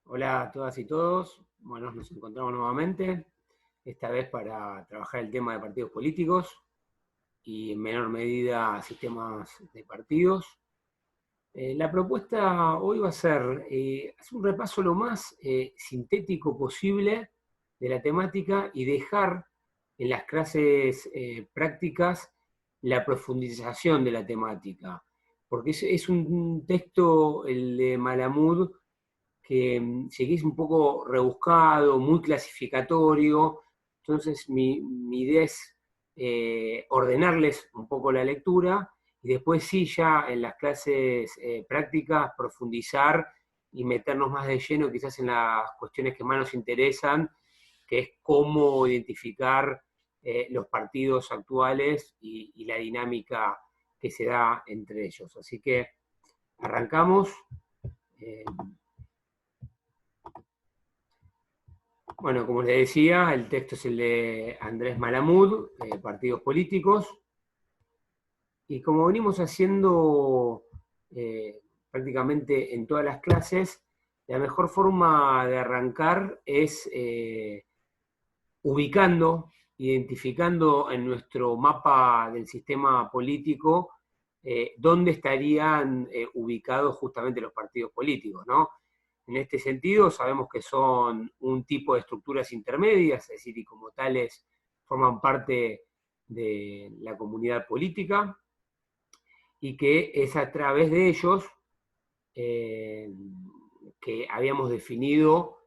Hola a todas y todos. Bueno, nos encontramos nuevamente, esta vez para trabajar el tema de partidos políticos y en menor medida sistemas de partidos. La propuesta hoy va a ser hacer un repaso lo más sintético posible de la temática y dejar en las clases prácticas la profundización de la temática, porque es un texto, el de Malamud, que seguís un poco rebuscado, muy clasificatorio. Entonces mi idea es ordenarles un poco la lectura y después sí ya en las clases prácticas profundizar y meternos más de lleno quizás en las cuestiones que más nos interesan, que es cómo identificar los partidos actuales y la dinámica que se da entre ellos. Así que arrancamos. Eh, Bueno, como les decía, el texto es el de Andrés Malamud, Partidos Políticos, y como venimos haciendo prácticamente en todas las clases, la mejor forma de arrancar es ubicando, identificando en nuestro mapa del sistema político dónde estarían ubicados justamente los partidos políticos, ¿no? En este sentido, sabemos que son un tipo de estructuras intermedias, es decir, y como tales forman parte de la comunidad política, y que es a través de ellos eh, que habíamos definido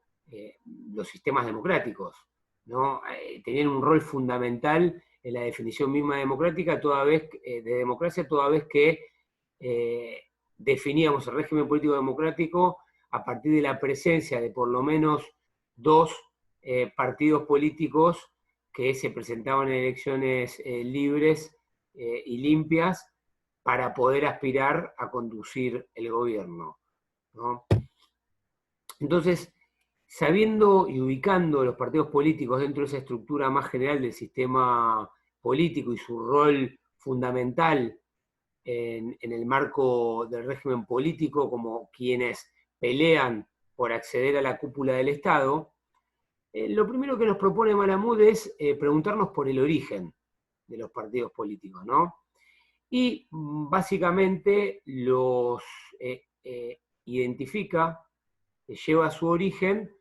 los sistemas democráticos, ¿no? Tenían un rol fundamental en la definición misma democrática, de democracia, toda vez que definíamos el régimen político democrático a partir de la presencia de por lo menos dos partidos políticos que se presentaban en elecciones libres y limpias para poder aspirar a conducir el gobierno, ¿no? Entonces, sabiendo y ubicando los partidos políticos dentro de esa estructura más general del sistema político y su rol fundamental en el marco del régimen político como quienes pelean por acceder a la cúpula del Estado, lo primero que nos propone Malamud es preguntarnos por el origen de los partidos políticos, ¿no? Y básicamente los identifica, lleva su origen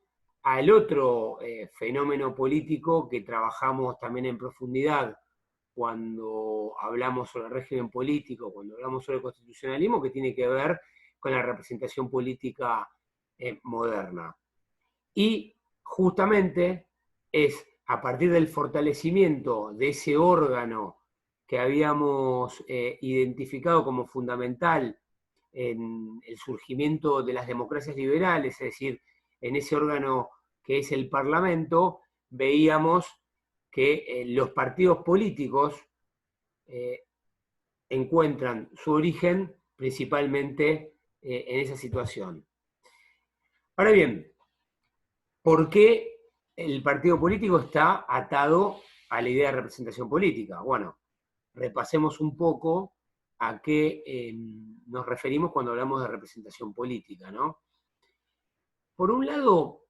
al otro fenómeno político que trabajamos también en profundidad cuando hablamos sobre el régimen político, cuando hablamos sobre el constitucionalismo, que tiene que ver con la representación política moderna. Y justamente es a partir del fortalecimiento de ese órgano que habíamos identificado como fundamental en el surgimiento de las democracias liberales, es decir, en ese órgano que es el Parlamento, veíamos que los partidos políticos eh, encuentran su origen principalmente en esa situación. Ahora bien, ¿por qué el partido político está atado a la idea de representación política? Bueno, repasemos un poco a qué nos referimos cuando hablamos de representación política, ¿no? Por un lado,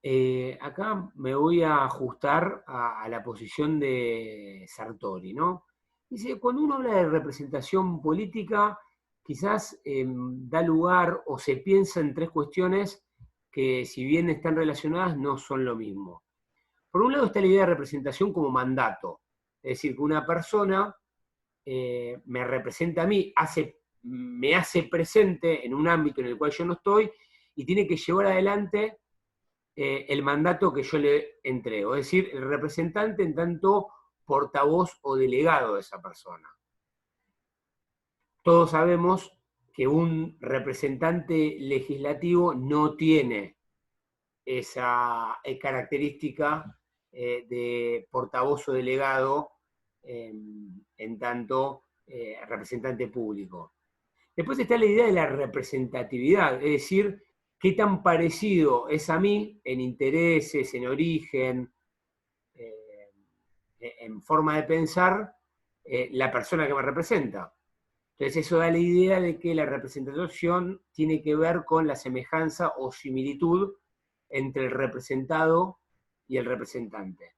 acá me voy a ajustar a la posición de Sartori, ¿no? Dice, cuando uno habla de representación política, quizás da lugar o se piensa en tres cuestiones que, si bien están relacionadas, no son lo mismo. Por un lado está la idea de representación como mandato, es decir, que una persona me representa a mí, me hace presente en un ámbito en el cual yo no estoy y tiene que llevar adelante el mandato que yo le entrego, es decir, el representante en tanto portavoz o delegado de esa persona. Todos sabemos que un representante legislativo no tiene esa característica de portavoz o delegado en tanto representante público. Después está la idea de la representatividad, es decir, qué tan parecido es a mí en intereses, en origen, eh, en forma de pensar, la persona que me representa. Entonces eso da la idea de que la representación tiene que ver con la semejanza o similitud entre el representado y el representante.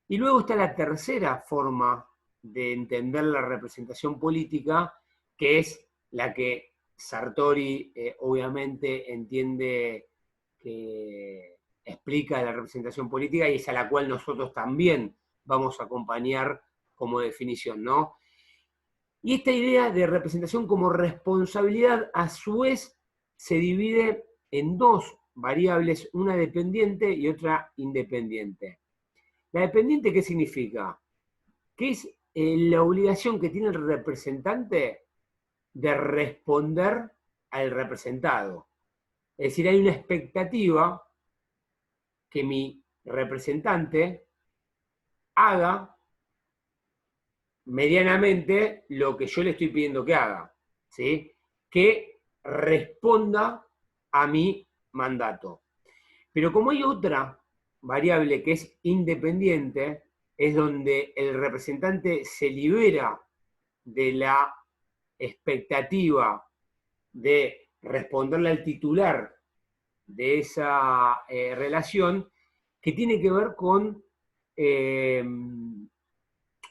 Y luego está la tercera forma de entender la representación política, que es la que Sartori obviamente entiende que explica la representación política y es a la cual nosotros también vamos a acompañar como definición, ¿no? Y esta idea de representación como responsabilidad, a su vez, se divide en dos variables, una dependiente y otra independiente. La dependiente, ¿qué significa? Que es la obligación que tiene el representante de responder al representado. Es decir, hay una expectativa que mi representante haga medianamente lo que yo le estoy pidiendo que haga, ¿sí? Que responda a mi mandato. Pero como hay otra variable que es independiente, es donde el representante se libera de la expectativa de responderle al titular de esa relación, que tiene que ver con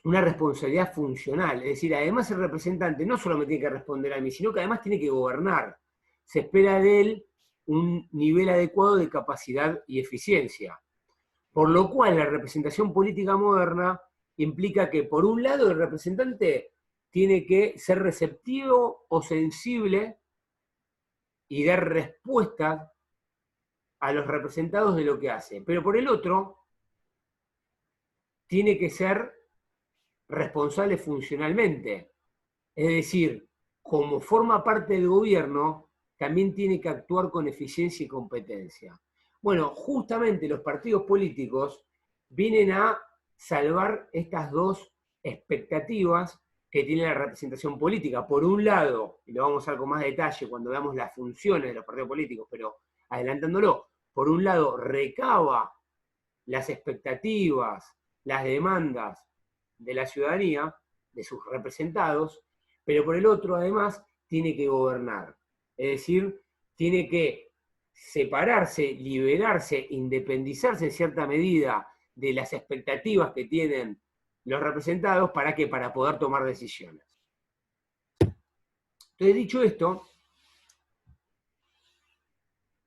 una responsabilidad funcional. Es decir, además el representante no solo me tiene que responder a mí, sino que además tiene que gobernar. Se espera de él un nivel adecuado de capacidad y eficiencia. Por lo cual la representación política moderna implica que, por un lado, el representante tiene que ser receptivo o sensible y dar respuesta a los representados de lo que hace. Pero por el otro, tiene que ser responsable funcionalmente. Es decir, como forma parte del gobierno, también tiene que actuar con eficiencia y competencia. Bueno, justamente los partidos políticos vienen a salvar estas dos expectativas que tiene la representación política. Por un lado, y lo vamos a ver con más detalle cuando veamos las funciones de los partidos políticos, pero adelantándolo, por un lado recaba las expectativas, las demandas de la ciudadanía, de sus representados, pero por el otro, además, tiene que gobernar. Es decir, tiene que separarse, liberarse, independizarse en cierta medida de las expectativas que tienen los representados. ¿Para qué? Para poder tomar decisiones. Entonces, dicho esto,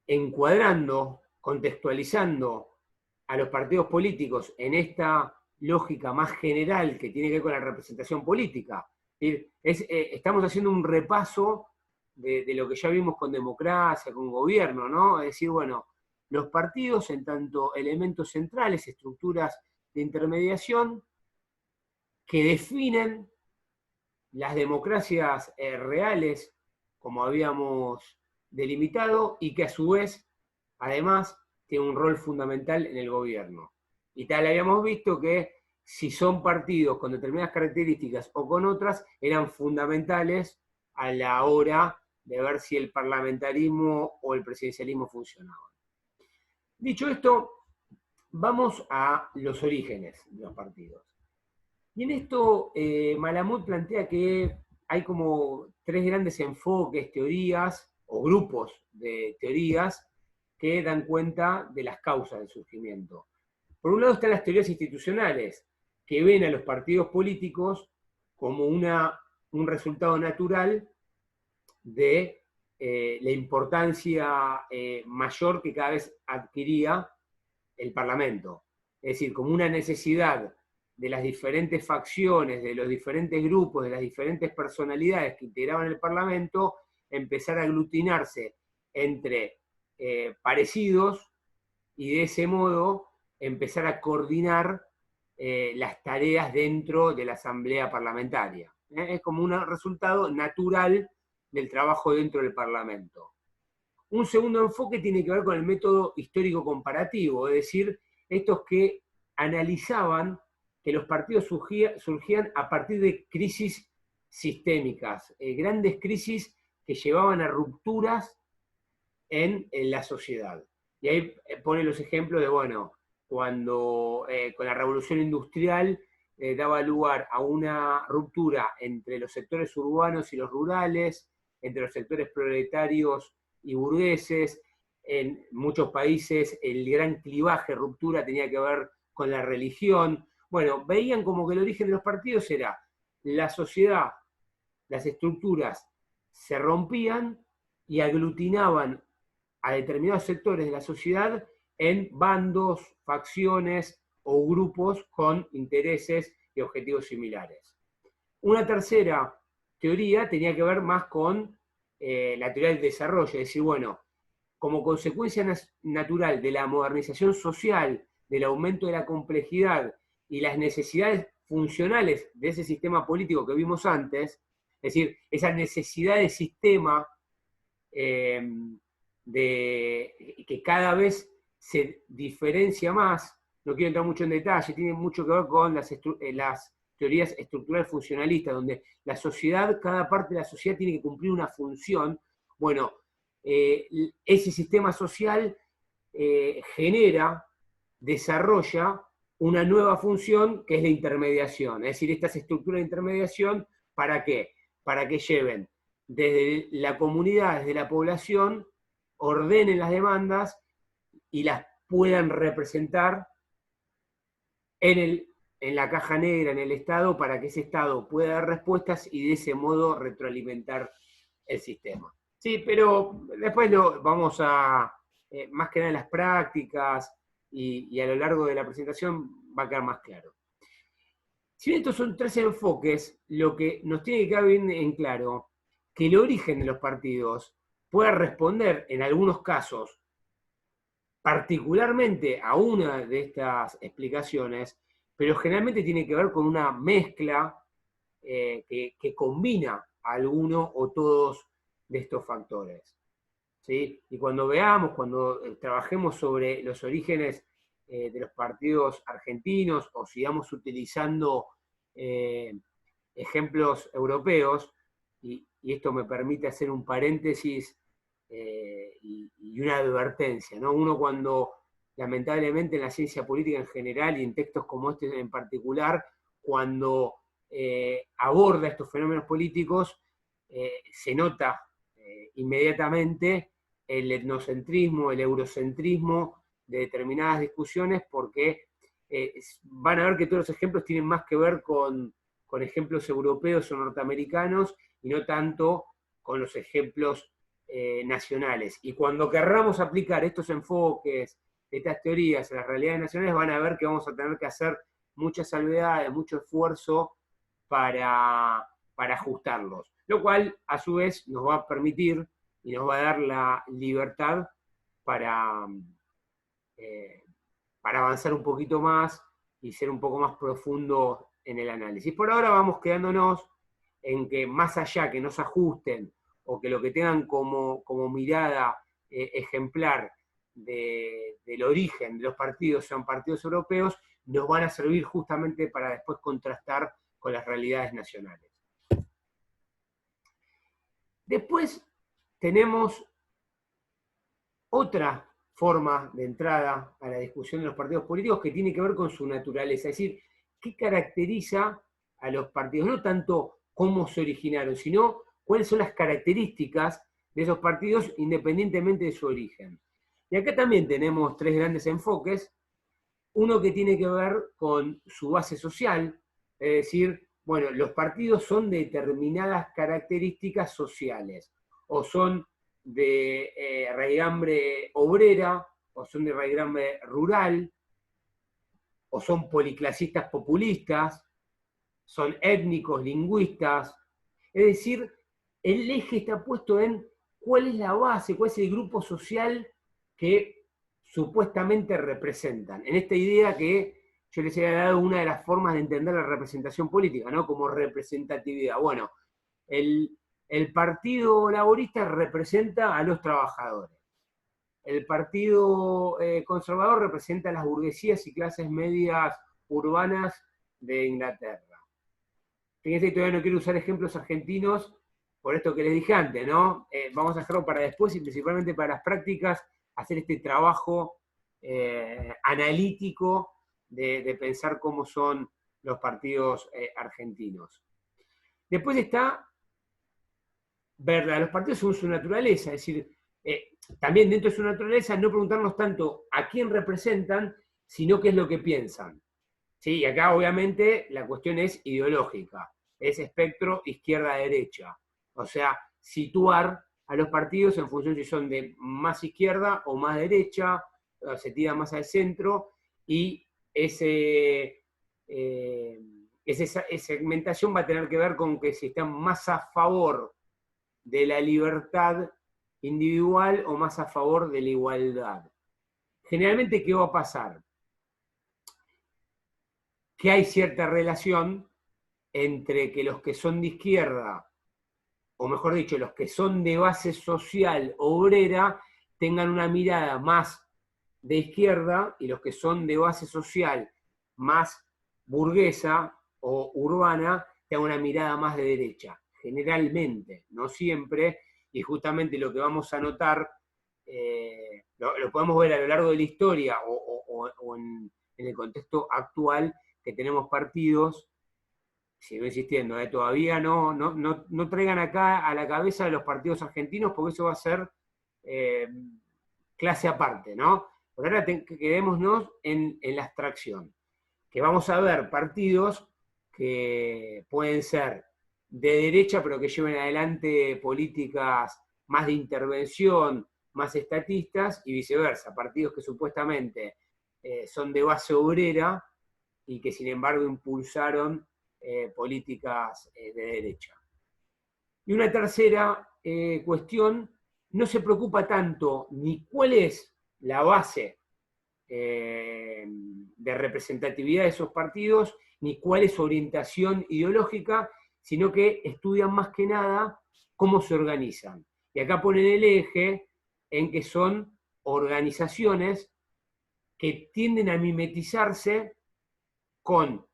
encuadrando, contextualizando a los partidos políticos en esta lógica más general que tiene que ver con la representación política. Estamos haciendo un repaso de lo que ya vimos con democracia, con gobierno, ¿no? Es decir, bueno, los partidos en tanto elementos centrales, estructuras de intermediación, que definen las democracias reales, como habíamos delimitado, y que a su vez, además, tiene un rol fundamental en el gobierno. Y tal, habíamos visto que si son partidos con determinadas características o con otras, eran fundamentales a la hora de ver si el parlamentarismo o el presidencialismo funcionaban. Dicho esto, vamos a los orígenes de los partidos. Y en esto Malamud plantea que hay como tres grandes enfoques, teorías o grupos de teorías que dan cuenta de las causas del surgimiento. Por un lado están las teorías institucionales, que ven a los partidos políticos como un resultado natural de la importancia mayor que cada vez adquiría el Parlamento. Es decir, como una necesidad de las diferentes facciones, de los diferentes grupos, de las diferentes personalidades que integraban el Parlamento, empezar a aglutinarse entre parecidos y de ese modo empezar a coordinar las tareas dentro de la Asamblea Parlamentaria. Es como un resultado natural del trabajo dentro del Parlamento. Un segundo enfoque tiene que ver con el método histórico comparativo, es decir, estos que analizaban que los partidos surgían a partir de crisis sistémicas, grandes crisis que llevaban a rupturas en la sociedad. Y ahí pone los ejemplos de, bueno, cuando con la revolución industrial daba lugar a una ruptura entre los sectores urbanos y los rurales, entre los sectores proletarios y burgueses, En muchos países el gran clivaje, ruptura, tenía que ver con la religión. Bueno, veían como que el origen de los partidos era la sociedad, las estructuras se rompían y aglutinaban a determinados sectores de la sociedad en bandos, facciones o grupos con intereses y objetivos similares. Una tercera teoría tenía que ver más con la teoría del desarrollo, es decir, bueno, como consecuencia natural de la modernización social, del aumento de la complejidad y las necesidades funcionales de ese sistema político que vimos antes, es decir, esa necesidad de sistema que cada vez se diferencia más, no quiero entrar mucho en detalle, tiene mucho que ver con las teorías estructurales funcionalistas, donde la sociedad, cada parte de la sociedad tiene que cumplir una función. Bueno, ese sistema social genera, desarrolla una nueva función que es la intermediación. Es decir, estas estructuras de intermediación, ¿para qué? Para que lleven desde la comunidad, desde la población, ordenen las demandas y las puedan representar en la caja negra, en el Estado, para que ese Estado pueda dar respuestas y de ese modo retroalimentar el sistema. Sí, pero después vamos a, más que nada en las prácticas y a lo largo de la presentación va a quedar más claro. Si bien estos son tres enfoques, lo que nos tiene que quedar bien en claro, que el origen de los partidos pueda responder en algunos casos particularmente a una de estas explicaciones, pero generalmente tiene que ver con una mezcla que combina alguno o todos de estos factores. ¿Sí? Y cuando veamos, cuando trabajemos sobre los orígenes de los partidos argentinos o sigamos utilizando ejemplos europeos, y esto me permite hacer un paréntesis y una advertencia, ¿no? Uno cuando, lamentablemente en la ciencia política en general y en textos como este en particular, cuando aborda estos fenómenos políticos, se nota inmediatamente el etnocentrismo, el eurocentrismo de determinadas discusiones, porque van a ver que todos los ejemplos tienen más que ver con ejemplos europeos o norteamericanos y no tanto con los ejemplos nacionales. Y cuando querramos aplicar estos enfoques, estas teorías a las realidades nacionales, van a ver que vamos a tener que hacer muchas salvedades, mucho esfuerzo para ajustarlos. Lo cual, a su vez, nos va a permitir y nos va a dar la libertad para avanzar un poquito más y ser un poco más profundo en el análisis. Por ahora vamos quedándonos en que más allá que nos ajusten o que lo que tengan como mirada ejemplar del origen de los partidos sean partidos europeos, nos van a servir justamente para después contrastar con las realidades nacionales. Después tenemos otra forma de entrada a la discusión de los partidos políticos que tiene que ver con su naturaleza, es decir, qué caracteriza a los partidos, no tanto cómo se originaron, sino cuáles son las características de esos partidos independientemente de su origen. Y acá también tenemos tres grandes enfoques, uno que tiene que ver con su base social, es decir, bueno, los partidos son de determinadas características sociales, o son de raigambre obrera, o son de raigambre rural, o son policlasistas populistas, son étnicos, lingüistas. Es decir, el eje está puesto en cuál es la base, cuál es el grupo social que supuestamente representan. En esta idea que yo les había dado una de las formas de entender la representación política, ¿no? Como representatividad. Bueno, el Partido Laborista representa a los trabajadores. El Partido Conservador representa a las burguesías y clases medias urbanas de Inglaterra. Fíjense, todavía no quiero usar ejemplos argentinos por esto que les dije antes, ¿no? Vamos a dejarlo para después y principalmente para las prácticas, hacer este trabajo analítico de pensar cómo son los partidos argentinos. Después está ver a los partidos según su naturaleza, es decir, también dentro de su naturaleza no preguntarnos tanto a quién representan, sino qué es lo que piensan. ¿Sí? Y acá obviamente la cuestión es ideológica, es espectro izquierda-derecha. O sea, situar a los partidos en función si son de más izquierda o más derecha, o se tira más al centro, y esa segmentación va a tener que ver con que si están más a favor de la libertad individual o más a favor de la igualdad. Generalmente, ¿qué va a pasar? Que hay cierta relación entre que los que son de izquierda, o mejor dicho, los que son de base social obrera, tengan una mirada más de izquierda y los que son de base social más burguesa o urbana tengan una mirada más de derecha. Generalmente, no siempre, y justamente lo que vamos a notar, lo podemos ver a lo largo de la historia o en el contexto actual, que tenemos partidos, sigo insistiendo, todavía no traigan acá a la cabeza de los partidos argentinos, porque eso va a ser clase aparte, ¿no? Por ahora quedémonos en la abstracción, que vamos a ver partidos que pueden ser de derecha, pero que lleven adelante políticas más de intervención, más estatistas, y viceversa, partidos que supuestamente son de base obrera y que sin embargo impulsaron políticas de derecha. Y una tercera cuestión, no se preocupa tanto ni cuál es la base de representatividad de esos partidos, ni cuál es su orientación ideológica, sino que estudian más que nada cómo se organizan. Y acá ponen el eje en que son organizaciones que tienden a mimetizarse con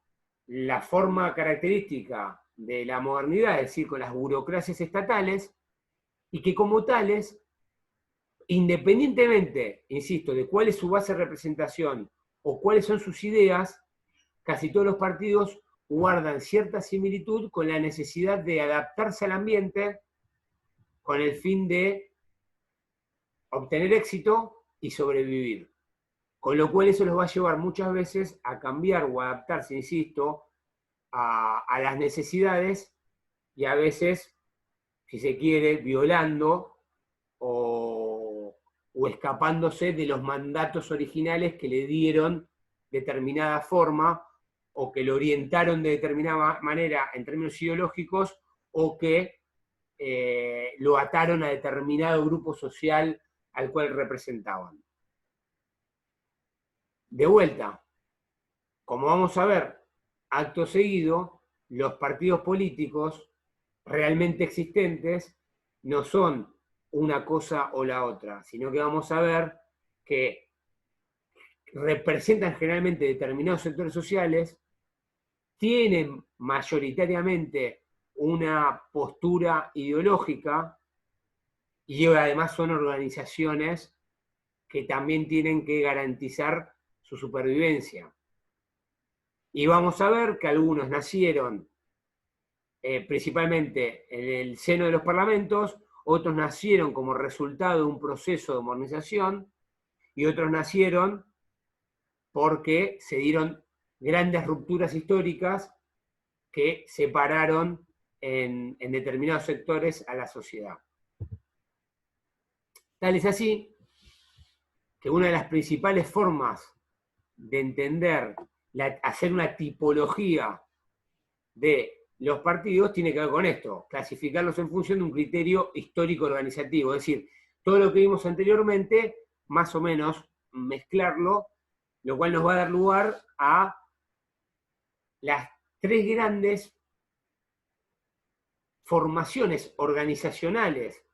la forma característica de la modernidad, es decir, con las burocracias estatales, y que como tales, independientemente, insisto, de cuál es su base de representación o cuáles son sus ideas, casi todos los partidos guardan cierta similitud con la necesidad de adaptarse al ambiente con el fin de obtener éxito y sobrevivir. Con lo cual eso los va a llevar muchas veces a cambiar o adaptarse, insisto, a las necesidades y a veces, si se quiere, violando o escapándose de los mandatos originales que le dieron determinada forma o que lo orientaron de determinada manera en términos ideológicos o que lo ataron a determinado grupo social al cual representaban. De vuelta, como vamos a ver, acto seguido, los partidos políticos realmente existentes no son una cosa o la otra, sino que vamos a ver que representan generalmente determinados sectores sociales, tienen mayoritariamente una postura ideológica y además son organizaciones que también tienen que garantizar su supervivencia. Y vamos a ver que algunos nacieron principalmente en el seno de los parlamentos, otros nacieron como resultado de un proceso de modernización y otros nacieron porque se dieron grandes rupturas históricas que separaron en determinados sectores a la sociedad. Tal es así que una de las principales formas de entender, hacer una tipología de los partidos tiene que ver con esto, clasificarlos en función de un criterio histórico organizativo, es decir, todo lo que vimos anteriormente, más o menos mezclarlo, lo cual nos va a dar lugar a las tres grandes formaciones organizacionales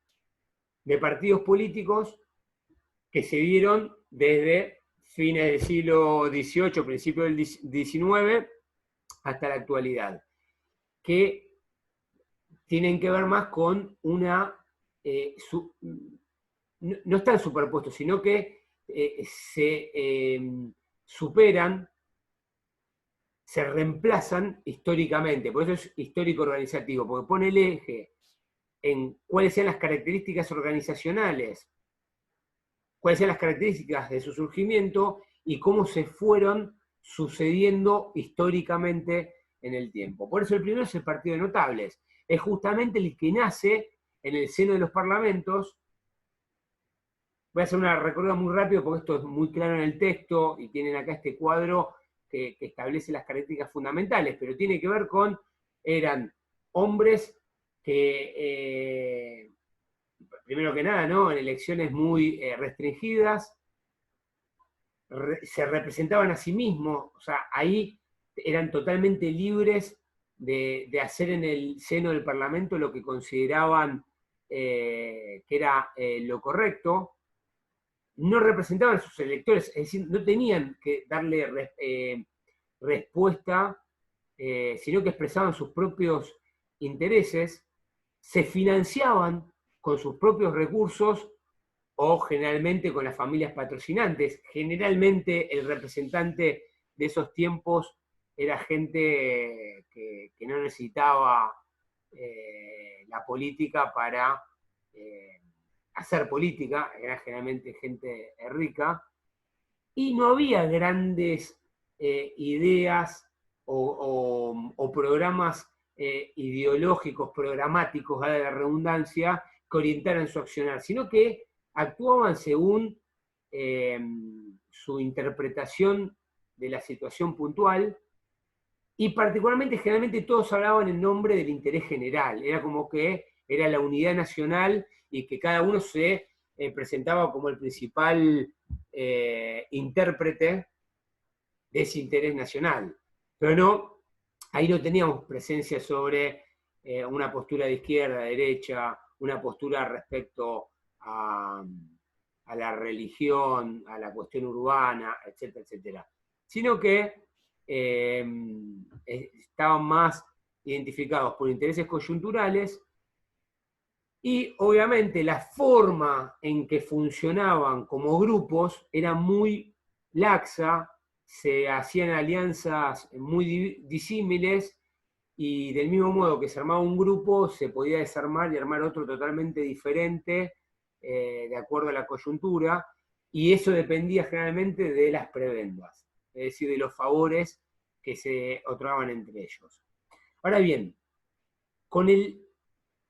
de partidos políticos que se dieron desde fines del siglo XVIII, principios del XIX, hasta la actualidad, que tienen que ver más con una... no están superpuestos, sino que se superan, se reemplazan históricamente. Por eso es histórico organizativo, porque pone el eje en cuáles sean las características organizacionales cuáles eran las características de su surgimiento y cómo se fueron sucediendo históricamente en el tiempo. Por eso el primero es el Partido de Notables. Es justamente el que nace en el seno de los parlamentos. Voy a hacer una recorrida muy rápido porque esto es muy claro en el texto y tienen acá este cuadro que establece las características fundamentales, pero tiene que ver con, eran hombres que, primero que nada, ¿no? En elecciones muy restringidas, se representaban a sí mismos, o sea, ahí eran totalmente libres de hacer en el seno del Parlamento lo que consideraban que era lo correcto. No representaban a sus electores, es decir, no tenían que darle respuesta, sino que expresaban sus propios intereses, se financiaban con sus propios recursos o generalmente con las familias patrocinantes. Generalmente el representante de esos tiempos era gente que no necesitaba la política para hacer política, era generalmente gente rica, y no había grandes ideas o programas ideológicos, programáticos, a la redundancia, que orientaran su accionar, sino que actuaban según su interpretación de la situación puntual, y particularmente, generalmente todos hablaban en nombre del interés general, era como que era la unidad nacional y que cada uno se presentaba como el principal intérprete de ese interés nacional. Pero no, ahí no teníamos presencia sobre una postura de izquierda, derecha, una postura respecto a la religión, a la cuestión urbana, etcétera, etcétera. Sino que estaban más identificados por intereses coyunturales y obviamente la forma en que funcionaban como grupos era muy laxa, se hacían alianzas muy disímiles y del mismo modo que se armaba un grupo, se podía desarmar y armar otro totalmente diferente de acuerdo a la coyuntura, y eso dependía generalmente de las prebendas, es decir, de los favores que se otorgaban entre ellos. Ahora bien, con el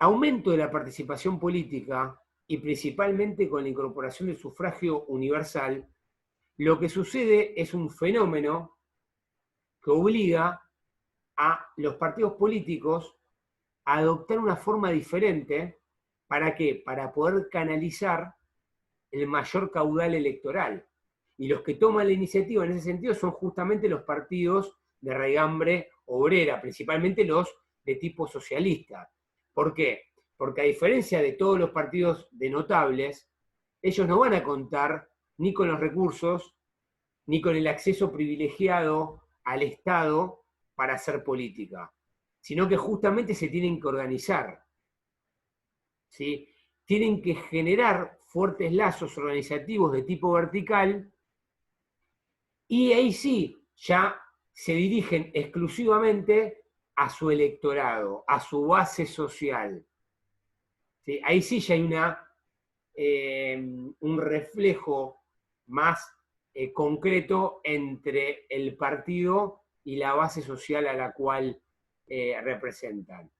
aumento de la participación política y principalmente con la incorporación del sufragio universal, lo que sucede es un fenómeno que obliga a los partidos políticos a adoptar una forma diferente. ¿Para qué? Para poder canalizar el mayor caudal electoral. Y los que toman la iniciativa en ese sentido son justamente los partidos de raigambre obrera, principalmente los de tipo socialista. ¿Por qué? Porque a diferencia de todos los partidos de notables, ellos no van a contar ni con los recursos, ni con el acceso privilegiado al Estado para hacer política, sino que justamente se tienen que organizar, ¿sí? Tienen que generar fuertes lazos organizativos de tipo vertical, y ahí sí, ya se dirigen exclusivamente a su electorado, a su base social. ¿Sí? Ahí sí ya hay un reflejo más concreto entre el partido y la base social a la cual representan.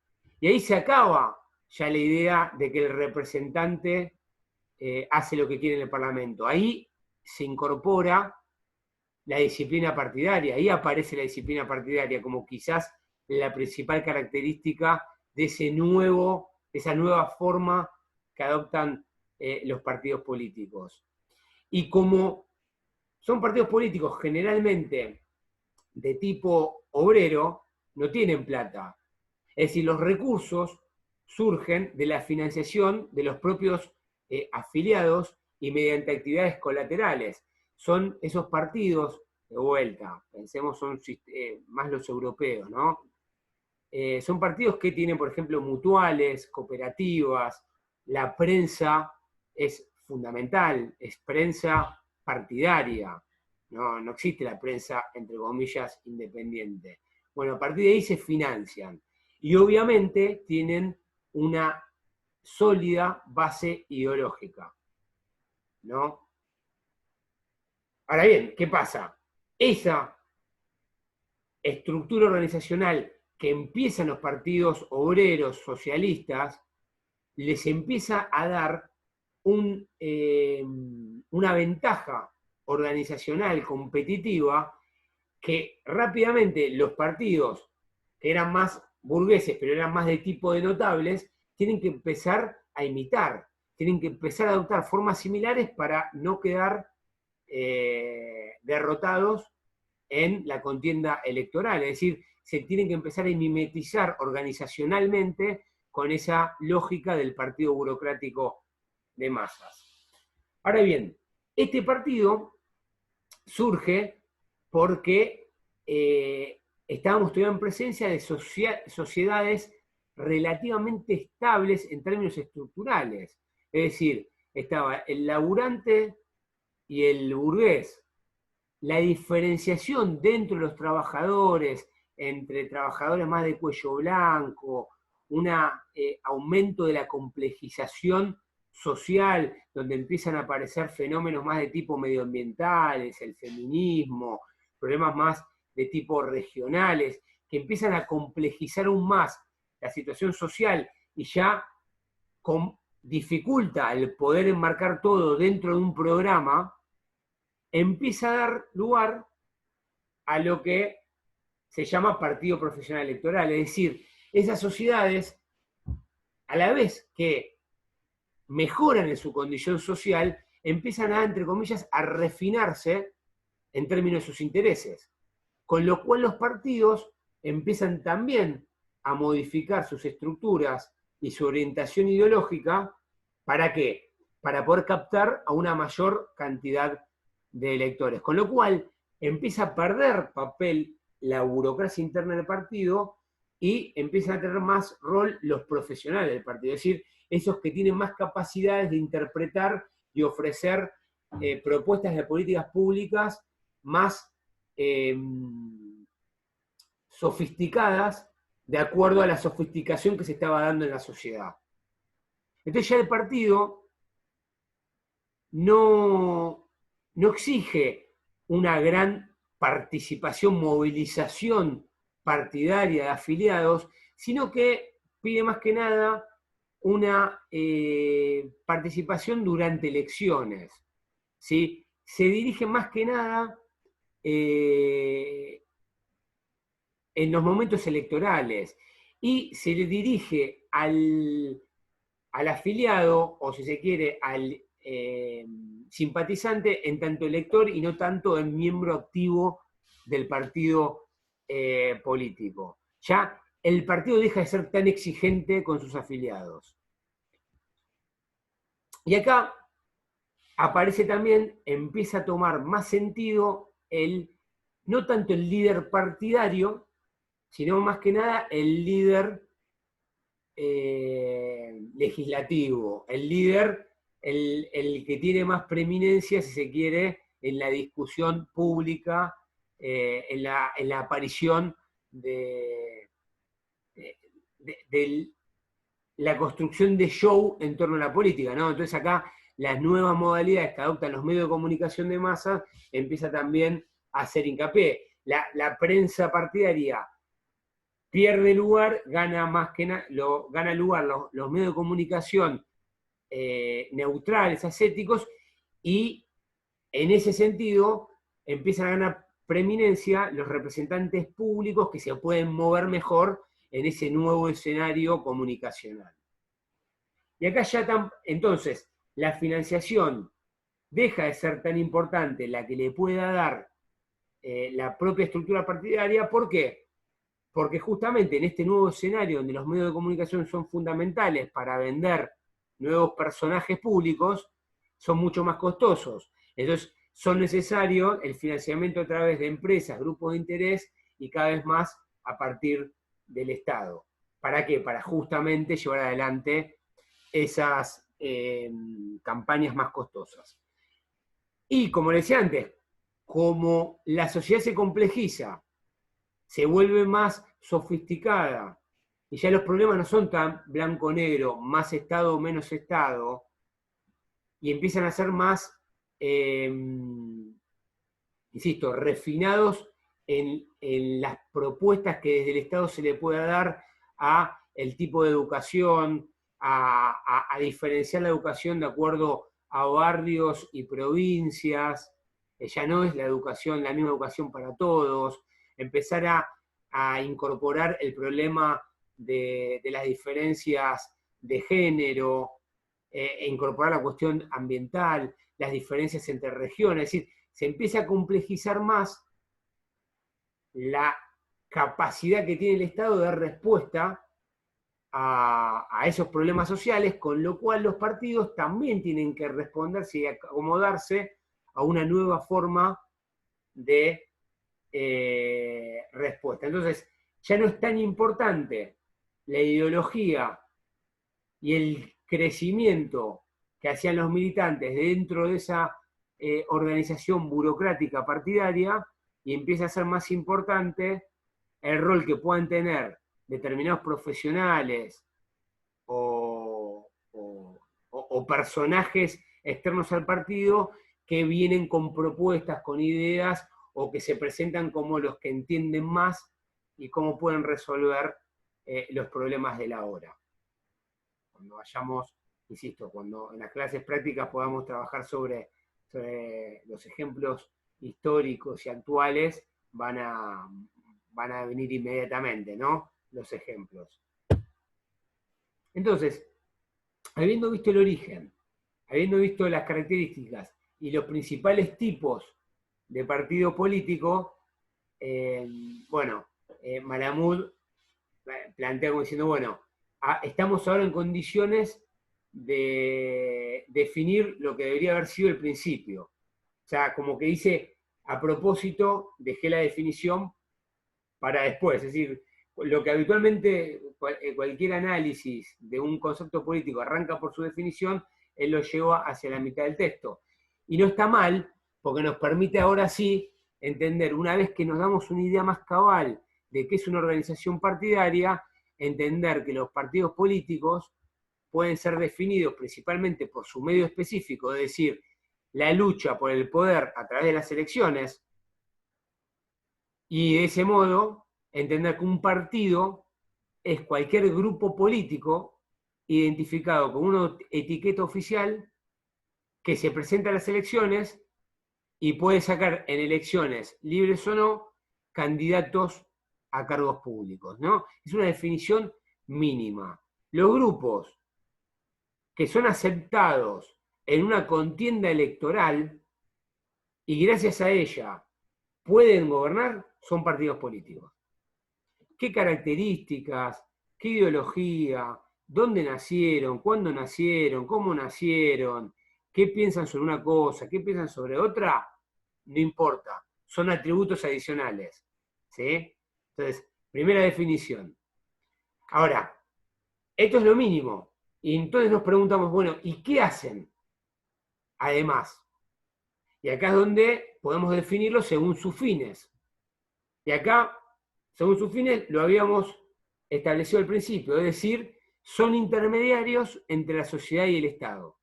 Y ahí se acaba ya la idea de que el representante hace lo que quiere en el Parlamento. Ahí se incorpora la disciplina partidaria, ahí aparece la disciplina partidaria como quizás la principal característica de esa nueva forma que adoptan los partidos políticos. Y como son partidos políticos generalmente de tipo obrero, no tienen plata. Es decir, los recursos surgen de la financiación de los propios afiliados y mediante actividades colaterales. Son esos partidos, de vuelta, pensemos, son más los europeos, ¿no? Son partidos que tienen, por ejemplo, mutuales, cooperativas, la prensa es fundamental, es prensa partidaria, no existe la prensa, entre comillas, independiente. Bueno, a partir de ahí se financian y obviamente tienen una sólida base ideológica, ¿no? Ahora bien, ¿qué pasa? Esa estructura organizacional que empiezan los partidos obreros socialistas, les empieza a dar una ventaja organizacional competitiva que rápidamente los partidos que eran más burgueses, pero eran más de tipo de notables, tienen que empezar a imitar, tienen que empezar a adoptar formas similares para no quedar derrotados en la contienda electoral. Es decir, se tienen que empezar a mimetizar organizacionalmente con esa lógica del partido burocrático de masas. Ahora bien, este partido surge porque estábamos todavía en presencia de sociedades relativamente estables en términos estructurales. Es decir, estaba el laburante y el burgués. La diferenciación dentro de los trabajadores, entre trabajadores más de cuello blanco, un aumento de la complejización social, donde empiezan a aparecer fenómenos más de tipo medioambientales, el feminismo, problemas más de tipo regionales, que empiezan a complejizar aún más la situación social y ya dificulta el poder enmarcar todo dentro de un programa, empieza a dar lugar a lo que se llama partido profesional electoral. Es decir, esas sociedades, a la vez que mejoran en su condición social, empiezan a, entre comillas, a refinarse en términos de sus intereses. Con lo cual los partidos empiezan también a modificar sus estructuras y su orientación ideológica. ¿Para qué? Para poder captar a una mayor cantidad de electores. Con lo cual empieza a perder papel la burocracia interna del partido y empiezan a tener más rol los profesionales del partido. Es decir, esos que tienen más capacidades de interpretar y ofrecer propuestas de políticas públicas más sofisticadas de acuerdo a la sofisticación que se estaba dando en la sociedad. Entonces ya el partido no exige una gran participación, movilización partidaria de afiliados, sino que pide más que nada una participación durante elecciones. ¿Sí? Se dirige más que nada en los momentos electorales y se le dirige al afiliado, o si se quiere, al simpatizante en tanto elector y no tanto en miembro activo del partido político. Ya el partido deja de ser tan exigente con sus afiliados. Y acá aparece también, empieza a tomar más sentido no tanto el líder partidario, sino más que nada el líder legislativo, el líder, el que tiene más preeminencia, si se quiere, en la discusión pública, en la aparición de la construcción de show en torno a la política, ¿no? Entonces acá las nuevas modalidades que adoptan los medios de comunicación de masa empieza también a hacer hincapié. La prensa partidaria pierde lugar, gana más que gana lugar los medios de comunicación neutrales, ascéticos, y en ese sentido empiezan a ganar preeminencia los representantes públicos que se pueden mover mejor en ese nuevo escenario comunicacional. Y acá ya entonces la financiación deja de ser tan importante la que le pueda dar la propia estructura partidaria. ¿Por qué? Porque justamente en este nuevo escenario donde los medios de comunicación son fundamentales para vender nuevos personajes públicos, son mucho más costosos. Entonces son necesarios el financiamiento a través de empresas, grupos de interés y cada vez más a partir del Estado. ¿Para qué? Para justamente llevar adelante esas campañas más costosas. Y como le decía antes, como la sociedad se complejiza, se vuelve más sofisticada, y ya los problemas no son tan blanco-negro, más Estado o menos Estado, y empiezan a ser más insisto, refinados en las propuestas que desde el Estado se le pueda dar a el tipo de educación, a diferenciar la educación de acuerdo a barrios y provincias, ya no es la educación, la misma educación para todos, empezar a incorporar el problema de las diferencias de género, e incorporar la cuestión ambiental, las diferencias entre regiones, es decir, se empieza a complejizar más la capacidad que tiene el Estado de dar respuesta a esos problemas sociales, con lo cual los partidos también tienen que responderse y acomodarse a una nueva forma de respuesta. Entonces, ya no es tan importante la ideología y el crecimiento que hacían los militantes dentro de esa organización burocrática partidaria, y empieza a ser más importante el rol que puedan tener determinados profesionales o personajes externos al partido que vienen con propuestas, con ideas, o que se presentan como los que entienden más y cómo pueden resolver los problemas de la hora. Cuando vayamos, insisto, cuando en las clases prácticas podamos trabajar sobre los ejemplos históricos y actuales, van a venir inmediatamente, ¿no? Los ejemplos. Entonces, habiendo visto el origen, habiendo visto las características y los principales tipos de partido político, Malamud plantea como diciendo, bueno, estamos ahora en condiciones de definir lo que debería haber sido el principio. O sea, como que dice, a propósito, dejé la definición para después. Es decir, lo que habitualmente cualquier análisis de un concepto político arranca por su definición, él lo lleva hacia la mitad del texto. Y no está mal, porque nos permite ahora sí entender, una vez que nos damos una idea más cabal de qué es una organización partidaria, entender que los partidos políticos pueden ser definidos principalmente por su medio específico, es decir, la lucha por el poder a través de las elecciones, y de ese modo entender que un partido es cualquier grupo político identificado con una etiqueta oficial que se presenta a las elecciones y puede sacar en elecciones, libres o no, candidatos a cargos públicos, ¿no? Es una definición mínima. Los grupos que son aceptados en una contienda electoral y gracias a ella pueden gobernar son partidos políticos. ¿Qué características, qué ideología, dónde nacieron, cuándo nacieron, cómo nacieron, qué piensan sobre una cosa, qué piensan sobre otra? No importa, son atributos adicionales, ¿sí? Entonces, primera definición. Ahora, esto es lo mínimo. Y entonces nos preguntamos, bueno, ¿y qué hacen? Además. Y acá es donde podemos definirlo según sus fines. Y acá, según sus fines, lo habíamos establecido al principio, es decir, son intermediarios entre la sociedad y el Estado.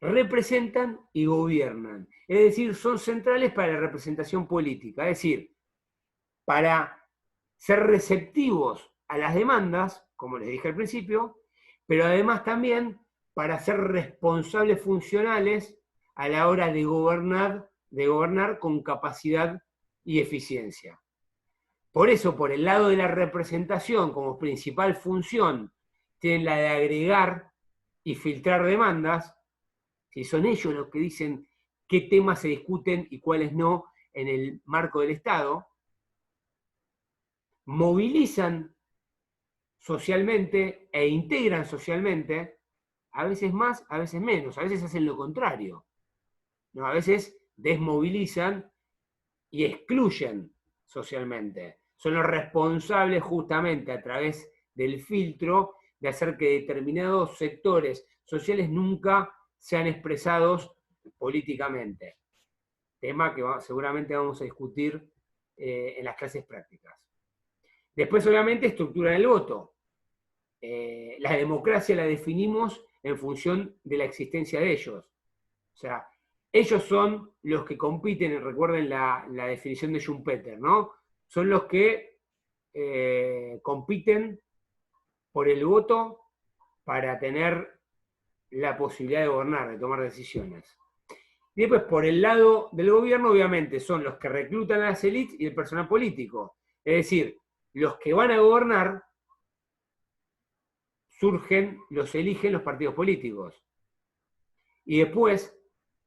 Representan y gobiernan. Es decir, son centrales para la representación política. Es decir, para ser receptivos a las demandas, como les dije al principio, pero además también para ser responsables funcionales a la hora de gobernar con capacidad y eficiencia. Por eso, por el lado de la representación como principal función, tienen la de agregar y filtrar demandas, si son ellos los que dicen qué temas se discuten y cuáles no en el marco del Estado, movilizan socialmente e integran socialmente, a veces más, a veces menos, a veces hacen lo contrario, ¿no? A veces desmovilizan y excluyen socialmente. Son los responsables justamente a través del filtro de hacer que determinados sectores sociales nunca sean expresados políticamente. Tema que seguramente vamos a discutir en las clases prácticas. Después, obviamente, estructuran el voto. La democracia la definimos en función de la existencia de ellos. O sea, ellos son los que compiten, recuerden la definición de Schumpeter, ¿no? Son los que compiten por el voto para tener la posibilidad de gobernar, de tomar decisiones. Y después, por el lado del gobierno, obviamente, son los que reclutan a las élites y el personal político. Es decir, los que van a gobernar los eligen los partidos políticos. Y después,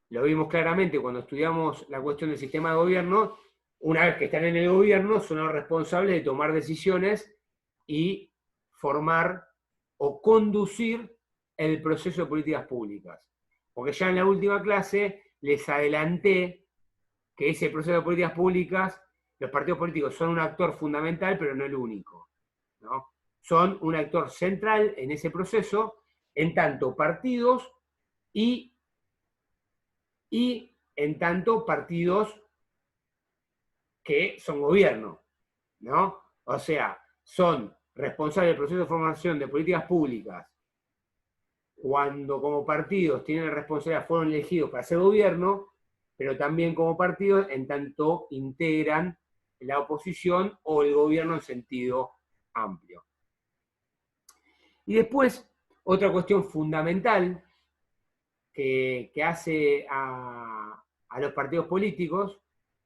lo vimos claramente cuando estudiamos la cuestión del sistema de gobierno, una vez que están en el gobierno, son los responsables de tomar decisiones y formar o conducir el proceso de políticas públicas. Porque ya en la última clase les adelanté que ese proceso de políticas públicas, los partidos políticos son un actor fundamental, pero no el único, ¿no? Son un actor central en ese proceso, en tanto partidos y en tanto partidos que son gobierno, ¿no? O sea, son responsables del proceso de formación de políticas públicas cuando como partidos tienen la responsabilidad, fueron elegidos para ser gobierno, pero también como partidos en tanto integran la oposición o el gobierno en sentido amplio. Y después, otra cuestión fundamental que hace a los partidos políticos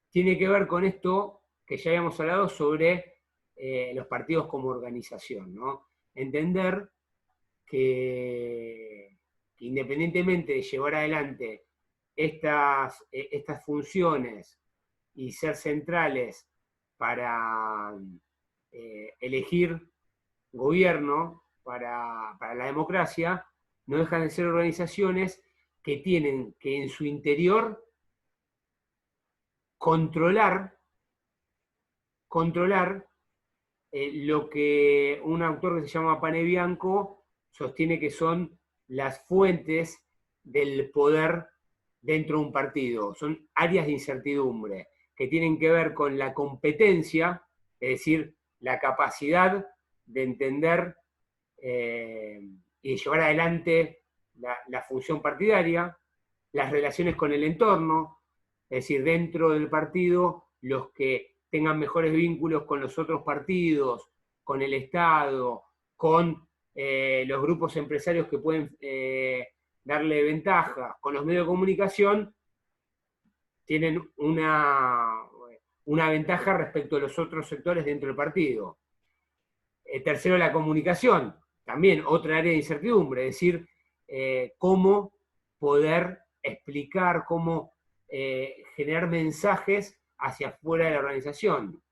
tiene que ver con esto que ya habíamos hablado sobre los partidos como organización, ¿no? Entender que independientemente de llevar adelante estas funciones y ser centrales para elegir gobierno, para la democracia, no dejan de ser organizaciones que tienen que en su interior controlar lo que un autor que se llama Panebianco sostiene que son las fuentes del poder dentro de un partido. Son áreas de incertidumbre que tienen que ver con la competencia, es decir, la capacidad de entender y llevar adelante la función partidaria, las relaciones con el entorno, es decir, dentro del partido, los que tengan mejores vínculos con los otros partidos, con el Estado, con los grupos empresarios que pueden darle ventaja, con los medios de comunicación, tienen una ventaja respecto a los otros sectores dentro del partido. Tercero, la comunicación, también otra área de incertidumbre, es decir, cómo poder explicar, cómo generar mensajes hacia afuera de la organización.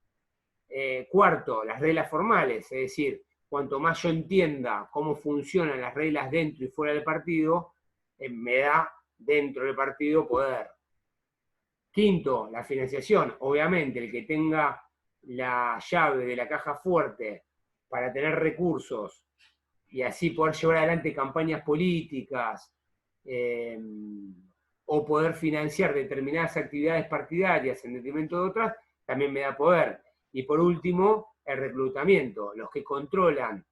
Cuarto, las reglas formales, es decir, cuanto más yo entienda cómo funcionan las reglas dentro y fuera del partido, me da dentro del partido poder. Quinto, la financiación. Obviamente, el que tenga la llave de la caja fuerte para tener recursos y así poder llevar adelante campañas políticas o poder financiar determinadas actividades partidarias en detrimento de otras, también me da poder. Y por último, el reclutamiento. Los que controlan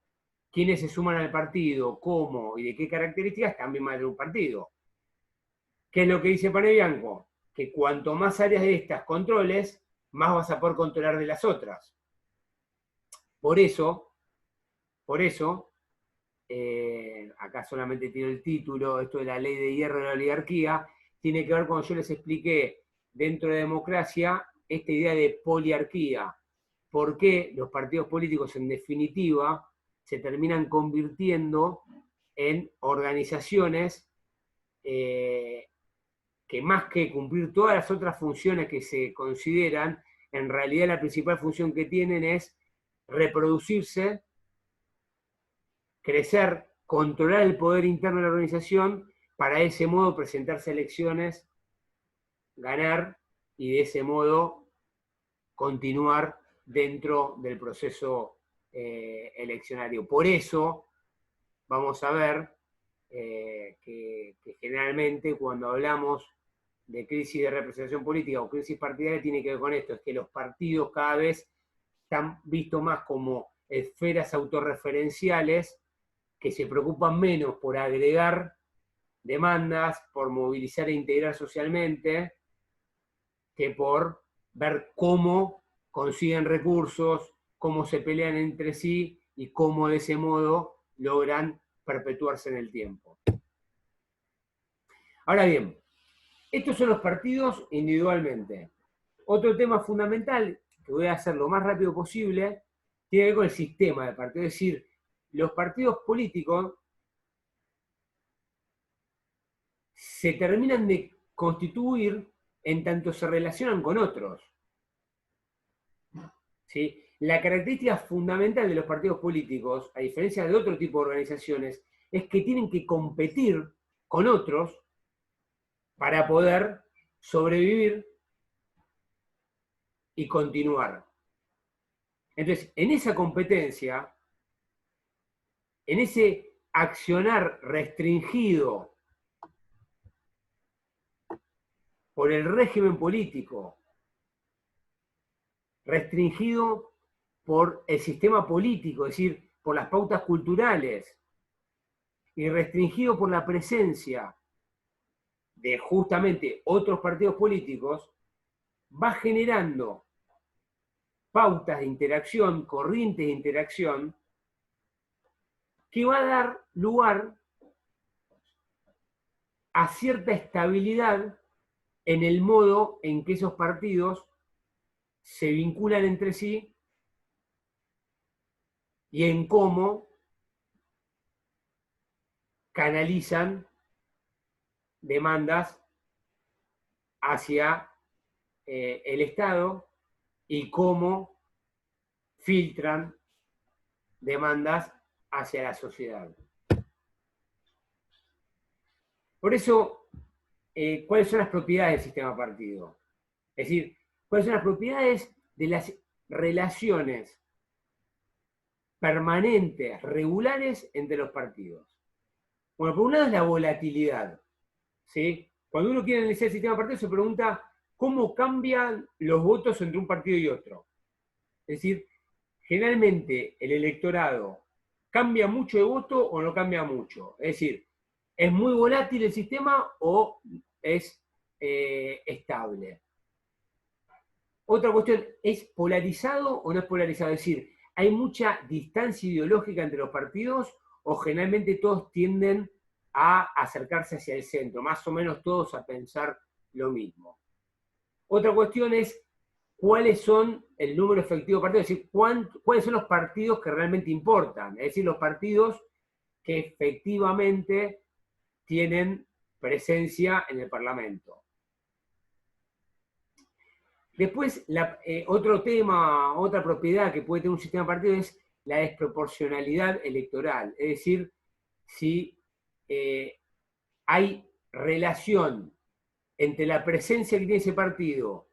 quiénes se suman al partido, cómo y de qué características, también más de un partido. ¿Qué es lo que dice Panebianco? Que cuanto más áreas de estas controles, más vas a poder controlar de las otras. Por eso, acá solamente tiene el título, esto de la ley de hierro de la oligarquía, tiene que ver cuando yo les expliqué dentro de democracia esta idea de poliarquía. ¿Por qué los partidos políticos en definitiva se terminan convirtiendo en organizaciones que más que cumplir todas las otras funciones que se consideran, en realidad la principal función que tienen es reproducirse, crecer, controlar el poder interno de la organización, para de ese modo presentarse a elecciones, ganar y de ese modo continuar dentro del proceso eleccionario. Por eso vamos a ver que generalmente cuando hablamos de crisis de representación política o crisis partidaria tiene que ver con esto, es que los partidos cada vez están vistos más como esferas autorreferenciales que se preocupan menos por agregar demandas por movilizar e integrar socialmente que por ver cómo consiguen recursos, cómo se pelean entre sí y cómo de ese modo logran perpetuarse en el tiempo. Ahora bien, estos son los partidos individualmente. Otro tema fundamental, que voy a hacer lo más rápido posible, tiene que ver con el sistema de partidos. Es decir, los partidos políticos se terminan de constituir en tanto se relacionan con otros. ¿Sí? La característica fundamental de los partidos políticos, a diferencia de otro tipo de organizaciones, es que tienen que competir con otros para poder sobrevivir y continuar. Entonces, en esa competencia, en ese accionar restringido por el régimen político, restringido por el sistema político, es decir, por las pautas culturales, y restringido por la presencia de justamente otros partidos políticos, va generando pautas de interacción, corrientes de interacción, que va a dar lugar a cierta estabilidad en el modo en que esos partidos se vinculan entre sí y en cómo canalizan demandas hacia el Estado y cómo filtran demandas hacia la sociedad. Por eso, ¿cuáles son las propiedades del sistema partido? Es decir, ¿cuáles son las propiedades de las relaciones permanentes, regulares entre los partidos? Bueno, por un lado es la volatilidad, ¿sí? Cuando uno quiere analizar el sistema partido se pregunta cómo cambian los votos entre un partido y otro. Es decir, generalmente el electorado cambia mucho de voto o no cambia mucho. Es decir, ¿es muy volátil el sistema o es estable? Otra cuestión, ¿es polarizado o no es polarizado? Es decir, ¿hay mucha distancia ideológica entre los partidos o generalmente todos tienden a acercarse hacia el centro, más o menos todos a pensar lo mismo? Otra cuestión es cuáles son el número efectivo de partidos, es decir, cuáles son los partidos que realmente importan, es decir, los partidos que efectivamente tienen presencia en el Parlamento. Después, otro tema, otra propiedad que puede tener un sistema de partidos es la desproporcionalidad electoral, es decir, si hay relación entre la presencia que tiene ese partido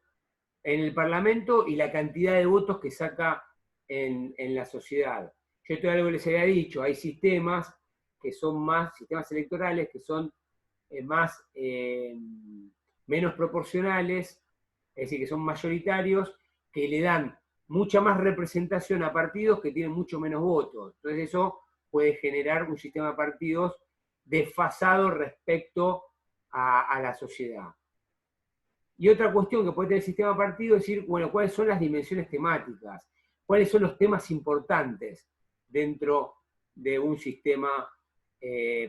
en el Parlamento y la cantidad de votos que saca en la sociedad. Yo esto es algo que les había dicho, hay sistemas que son más, sistemas electorales que son menos proporcionales, es decir, que son mayoritarios, que le dan mucha más representación a partidos que tienen mucho menos votos. Entonces eso puede generar un sistema de partidos desfasado respecto a la sociedad. Y otra cuestión que puede tener el sistema de partido es decir, bueno, ¿cuáles son las dimensiones temáticas? ¿Cuáles son los temas importantes dentro de un sistema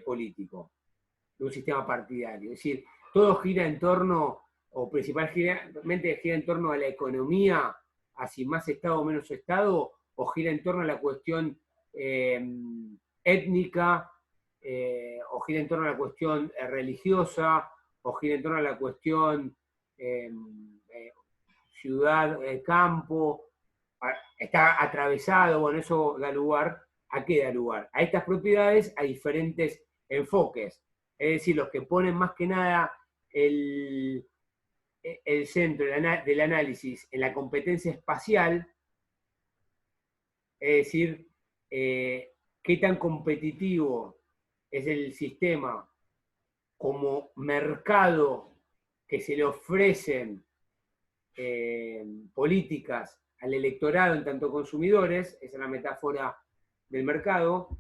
político, de un sistema partidario? Es decir, todo gira en torno, o principalmente gira en torno a la economía, a si más Estado o menos Estado, o gira en torno a la cuestión étnica, o gira en torno a la cuestión religiosa, o gira en torno a la cuestión ciudad, campo, está atravesado, bueno, eso da lugar, ¿a qué da lugar? A estas propiedades, a diferentes enfoques. Es decir, los que ponen más que nada el centro del análisis en la competencia espacial, es decir, qué tan competitivo es el sistema como mercado que se le ofrecen políticas al electorado en tanto consumidores, esa es la metáfora del mercado,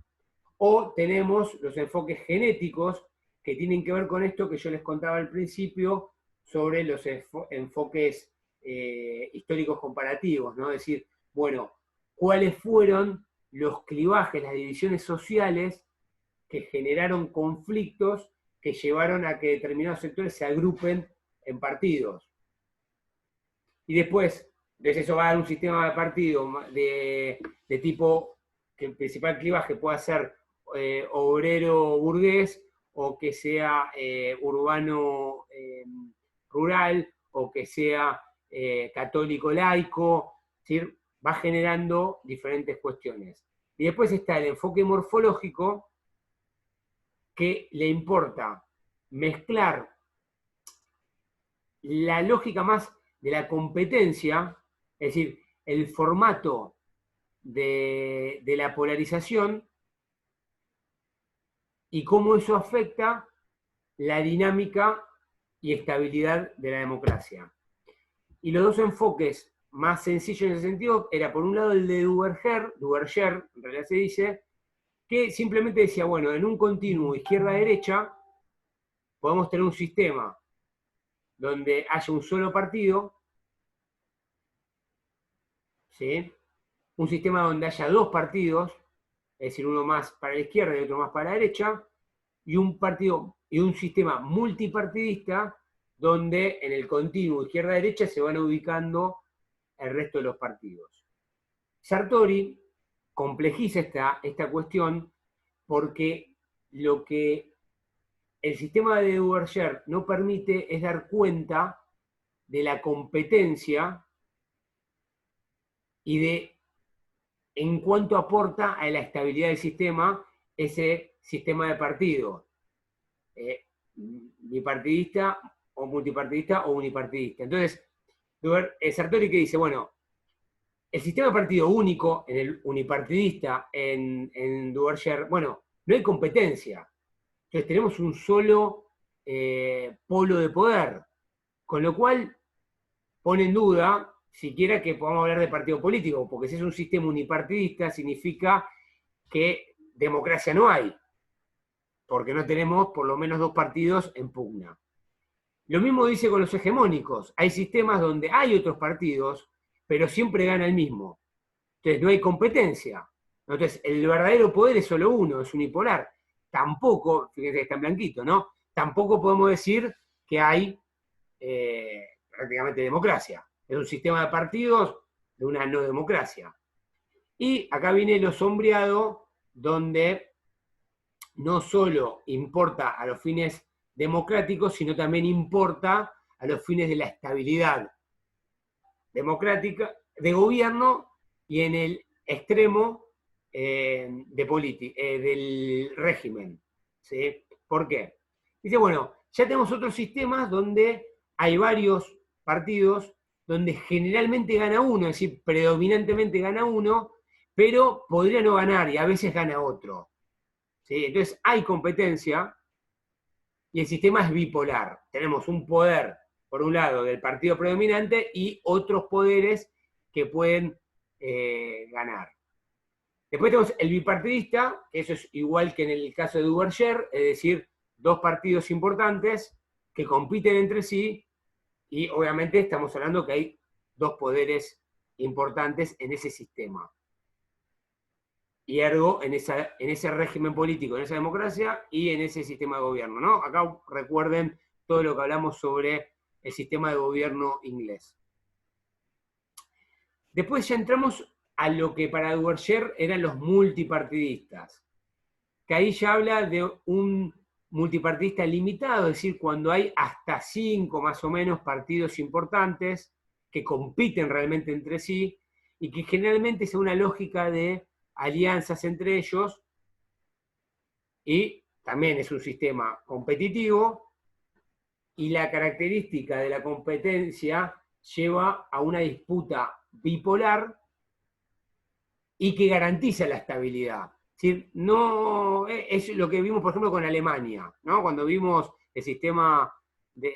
o tenemos los enfoques genéticos, que tienen que ver con esto que yo les contaba al principio sobre los enfoques históricos comparativos, ¿no? Es decir, bueno, ¿cuáles fueron los clivajes, las divisiones sociales que generaron conflictos que llevaron a que determinados sectores se agrupen en partidos? Y después, entonces eso va a dar un sistema de partido de tipo que el principal clivaje pueda ser obrero burgués, o que sea urbano rural, o que sea católico laico, ¿sí? Va generando diferentes cuestiones. Y después está el enfoque morfológico, que le importa mezclar la lógica más de la competencia, es decir, el formato de la polarización, y cómo eso afecta la dinámica y estabilidad de la democracia. Y los dos enfoques más sencillos en ese sentido era, por un lado, el de Duverger, en realidad se dice, que simplemente decía, bueno, en un continuo izquierda-derecha podemos tener un sistema donde haya un solo partido, ¿sí? Un sistema donde haya dos partidos, es decir, uno más para la izquierda y otro más para la derecha, y un partido y un sistema multipartidista donde en el continuo izquierda-derecha se van ubicando el resto de los partidos. Sartori complejiza esta cuestión porque lo que el sistema de Duverger no permite es dar cuenta de la competencia y de en cuánto aporta a la estabilidad del sistema ese sistema de partido, bipartidista o multipartidista o unipartidista. Entonces, Sartori que dice, bueno, el sistema de partido único en el unipartidista en Duverger, bueno, no hay competencia. Entonces tenemos un solo polo de poder, con lo cual pone en duda siquiera que podamos hablar de partido político, porque si es un sistema unipartidista significa que democracia no hay, porque no tenemos por lo menos dos partidos en pugna. Lo mismo dice con los hegemónicos. Hay sistemas donde hay otros partidos, pero siempre gana el mismo. Entonces no hay competencia. Entonces el verdadero poder es solo uno, es unipolar. Tampoco, fíjense que está en blanquito, ¿no? Tampoco podemos decir que hay prácticamente democracia. Es un sistema de partidos de una no democracia. Y acá viene lo sombreado, donde no solo importa a los fines democráticos, sino también importa a los fines de la estabilidad democrática de gobierno y en el extremo del régimen. ¿Sí? ¿Por qué? Dice, bueno, ya tenemos otros sistemas donde hay varios partidos, donde generalmente gana uno, es decir, predominantemente gana uno, pero podría no ganar y a veces gana otro. ¿Sí? Entonces hay competencia y el sistema es bipolar. Tenemos un poder, por un lado, del partido predominante y otros poderes que pueden ganar. Después tenemos el bipartidista, que eso es igual que en el caso de Duverger, es decir, dos partidos importantes que compiten entre sí y obviamente estamos hablando que hay dos poderes importantes en ese sistema. Y ergo en ese régimen político, en esa democracia y en ese sistema de gobierno, ¿no? Acá recuerden todo lo que hablamos sobre el sistema de gobierno inglés. Después ya entramos a lo que para Duverger eran los multipartidistas, que ahí ya habla de un multipartidista limitado, es decir, cuando hay hasta 5 más o menos partidos importantes que compiten realmente entre sí y que generalmente es una lógica de alianzas entre ellos, y también es un sistema competitivo, y la característica de la competencia lleva a una disputa bipolar y que garantiza la estabilidad. Es decir, no es lo que vimos, por ejemplo, con Alemania, ¿no? Cuando vimos el sistema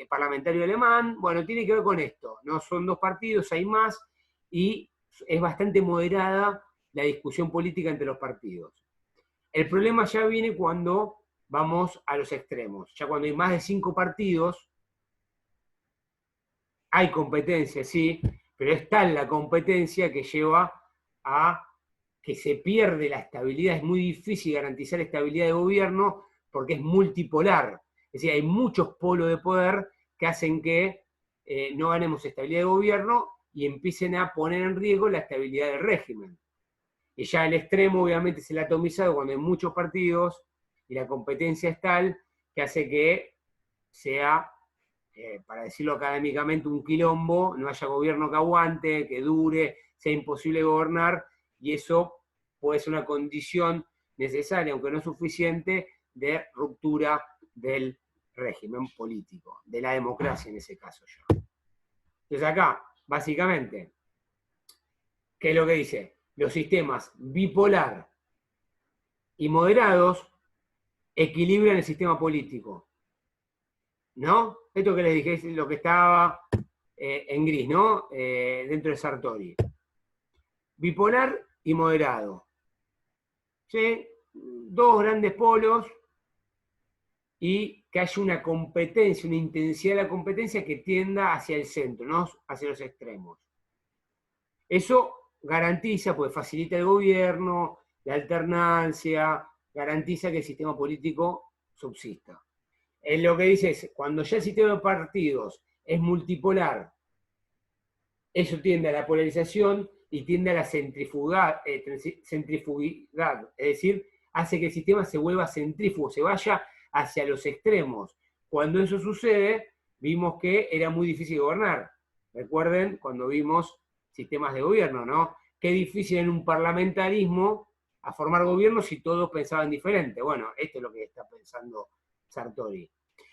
parlamentario alemán, bueno, tiene que ver con esto, ¿no? Son dos partidos, hay más, y es bastante moderada la discusión política entre los partidos. El problema ya viene cuando vamos a los extremos. Ya cuando hay más de 5 partidos, hay competencia, sí, pero es tal la competencia que lleva a que se pierde la estabilidad. Es muy difícil garantizar estabilidad de gobierno porque es multipolar. Es decir, hay muchos polos de poder que hacen que no ganemos estabilidad de gobierno y empiecen a poner en riesgo la estabilidad del régimen. Y ya el extremo obviamente es el atomizado cuando hay muchos partidos y la competencia es tal que hace que sea, para decirlo académicamente, un quilombo, no haya gobierno que aguante, que dure, sea imposible gobernar, y eso puede ser una condición necesaria, aunque no suficiente, de ruptura del régimen político, de la democracia en ese caso ya. Entonces acá, básicamente, ¿qué es lo que dice? Los sistemas bipolar y moderados equilibran el sistema político, ¿no? Esto que les dije es lo que estaba en gris, ¿no? Dentro de Sartori. Bipolar y moderado. ¿Sí? Dos grandes polos y que haya una competencia, una intensidad de la competencia que tienda hacia el centro, no hacia los extremos. Eso garantiza, pues facilita el gobierno, la alternancia, garantiza que el sistema político subsista. Lo que dice es, cuando ya el sistema de partidos es multipolar, eso tiende a la polarización y tiende a la centrifugidad, es decir, hace que el sistema se vuelva centrífugo, se vaya hacia los extremos. Cuando eso sucede, vimos que era muy difícil gobernar. Recuerden cuando vimos sistemas de gobierno, ¿no? Qué difícil en un parlamentarismo a formar gobierno si todos pensaban diferente. Bueno, esto es lo que está pensando Sartori.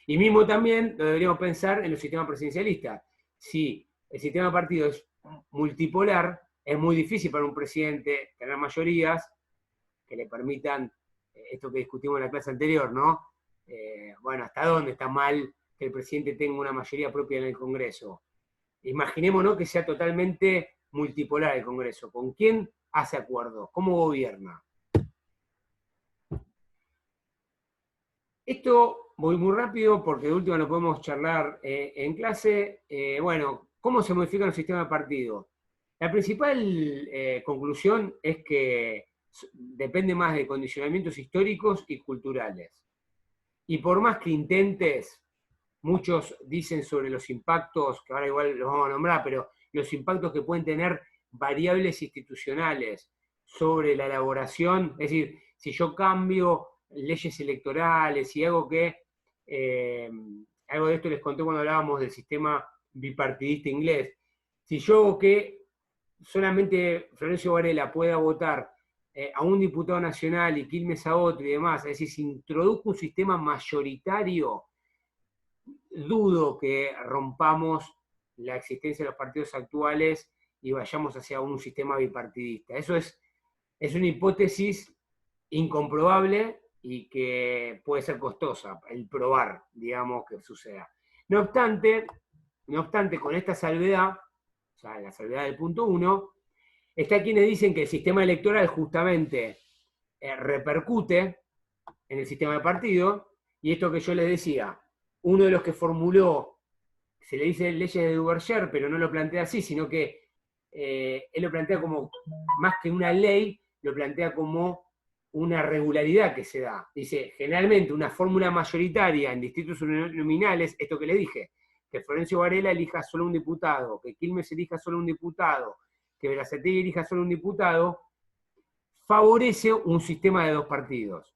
Y mismo también lo deberíamos pensar en los sistemas presidencialistas. Si el sistema de partido es multipolar, es muy difícil para un presidente tener mayorías que le permitan esto que discutimos en la clase anterior, ¿no? Bueno, ¿hasta dónde está mal que el presidente tenga una mayoría propia en el Congreso? Imaginémonos que sea totalmente multipolar el Congreso. ¿Con quién hace acuerdos? ¿Cómo gobierna? Esto voy muy rápido porque de última lo podemos charlar en clase. Bueno, ¿cómo se modifica el sistema de partido? La principal conclusión es que depende más de condicionamientos históricos y culturales. Y por más que intentes, muchos dicen sobre los impactos, que ahora igual los vamos a nombrar, pero los impactos que pueden tener variables institucionales sobre la elaboración, es decir, si yo cambio leyes electorales y algo que, algo de esto les conté cuando hablábamos del sistema bipartidista inglés, si yo hago que solamente Florencio Varela pueda votar a un diputado nacional y Quilmes a otro y demás, es decir, si introduzco un sistema mayoritario, dudo que rompamos la existencia de los partidos actuales y vayamos hacia un sistema bipartidista. Eso es una hipótesis incomprobable y que puede ser costosa, el probar, digamos, que suceda. No obstante, con esta salvedad, o sea, la salvedad del punto 1, está quienes dicen que el sistema electoral justamente repercute en el sistema de partido, y esto que yo les decía, uno de los que formuló, se le dice leyes de Duverger, pero no lo plantea así, sino que él lo plantea como, más que una ley, lo plantea como una regularidad que se da. Dice, generalmente una fórmula mayoritaria en distritos uninominales, esto que le dije, que Florencio Varela elija solo un diputado, que Quilmes elija solo un diputado, que Berazategui elija solo un diputado, favorece un sistema de dos partidos.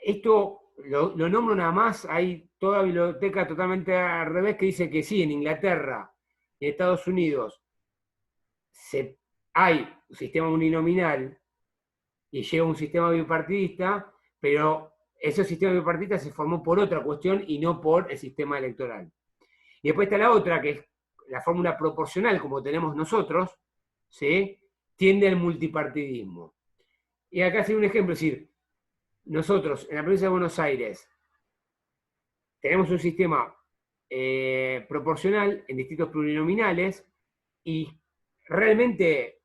Esto lo nombro nada más, hay toda biblioteca totalmente al revés que dice que sí, en Inglaterra y en Estados Unidos hay un sistema uninominal y llega un sistema bipartidista, pero ese sistema bipartidista se formó por otra cuestión y no por el sistema electoral. Y después está la otra, que es la fórmula proporcional, como tenemos nosotros, ¿sí? Tiende al multipartidismo. Y acá hace un ejemplo, es decir, nosotros en la provincia de Buenos Aires tenemos un sistema proporcional en distritos plurinominales y realmente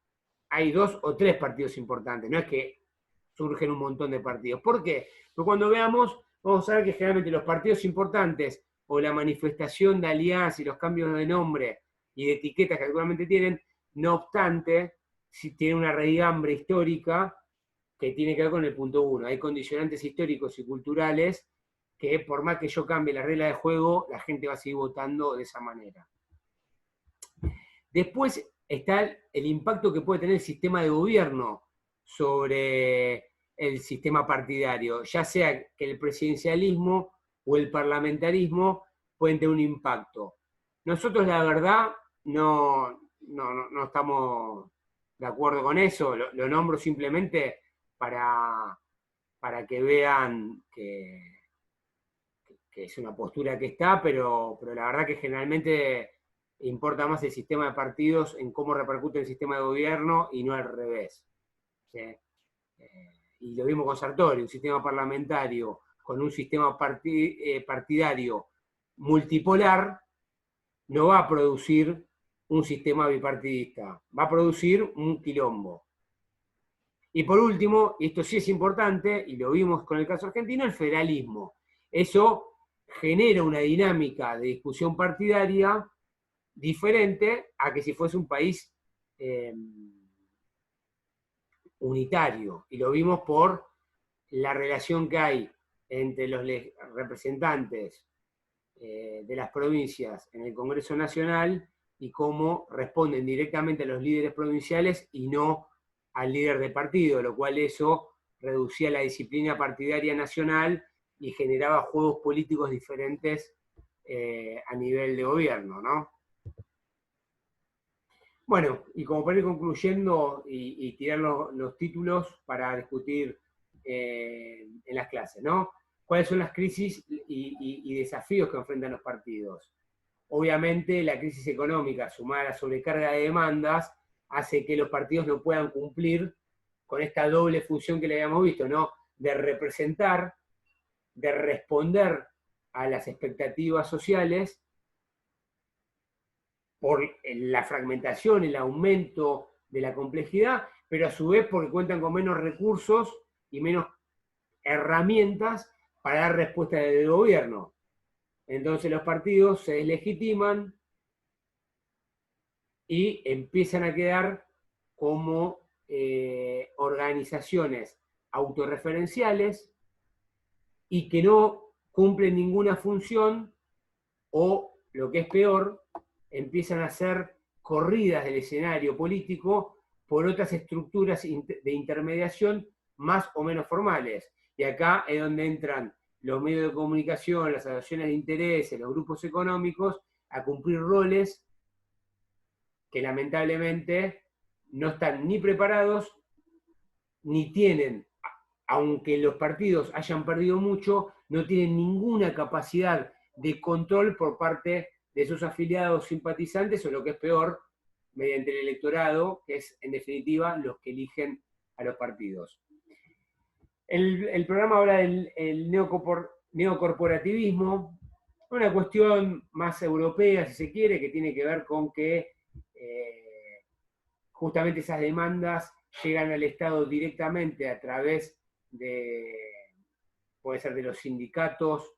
hay 2 o 3 partidos importantes, no es que surgen un montón de partidos. ¿Por qué? Porque cuando veamos, vamos a ver que generalmente los partidos importantes o la manifestación de alianza y los cambios de nombre y de etiquetas que actualmente tienen, no obstante, si tienen una raigambre histórica que tiene que ver con el punto 1. Hay condicionantes históricos y culturales que por más que yo cambie la regla de juego, la gente va a seguir votando de esa manera. Después está el impacto que puede tener el sistema de gobierno sobre el sistema partidario, ya sea que el presidencialismo o el parlamentarismo pueden tener un impacto. Nosotros, la verdad, no estamos de acuerdo con eso, lo nombro simplemente para que vean que es una postura que está, pero la verdad que generalmente importa más el sistema de partidos en cómo repercute el sistema de gobierno y no al revés. ¿Sí? Y lo mismo con Sartori, un sistema parlamentario con un sistema partidario multipolar no va a producir un sistema bipartidista, va a producir un quilombo. Y por último, y esto sí es importante, y lo vimos con el caso argentino, el federalismo. Eso genera una dinámica de discusión partidaria diferente a que si fuese un país unitario. Y lo vimos por la relación que hay entre los representantes de las provincias en el Congreso Nacional y cómo responden directamente a los líderes provinciales y no al líder de partido, lo cual eso reducía la disciplina partidaria nacional y generaba juegos políticos diferentes a nivel de gobierno, ¿no? Bueno, y como para ir concluyendo y tirar los títulos para discutir en las clases, ¿no? ¿Cuáles son las crisis y desafíos que enfrentan los partidos? Obviamente la crisis económica sumada a la sobrecarga de demandas hace que los partidos no puedan cumplir con esta doble función que le habíamos visto, ¿no? De representar, de responder a las expectativas sociales por la fragmentación, el aumento de la complejidad, pero a su vez porque cuentan con menos recursos y menos herramientas para dar respuesta del gobierno. Entonces los partidos se deslegitiman y empiezan a quedar como organizaciones autorreferenciales y que no cumplen ninguna función o, lo que es peor, empiezan a ser corridas del escenario político por otras estructuras de intermediación más o menos formales. Y acá es donde entran los medios de comunicación, las asociaciones de intereses, los grupos económicos, a cumplir roles que lamentablemente no están ni preparados, ni tienen, aunque los partidos hayan perdido mucho, no tienen ninguna capacidad de control por parte de sus afiliados simpatizantes, o lo que es peor, mediante el electorado, que es en definitiva los que eligen a los partidos. El programa habla del neocorporativismo, una cuestión más europea, si se quiere, que tiene que ver con que justamente esas demandas llegan al Estado directamente a través de, puede ser de los sindicatos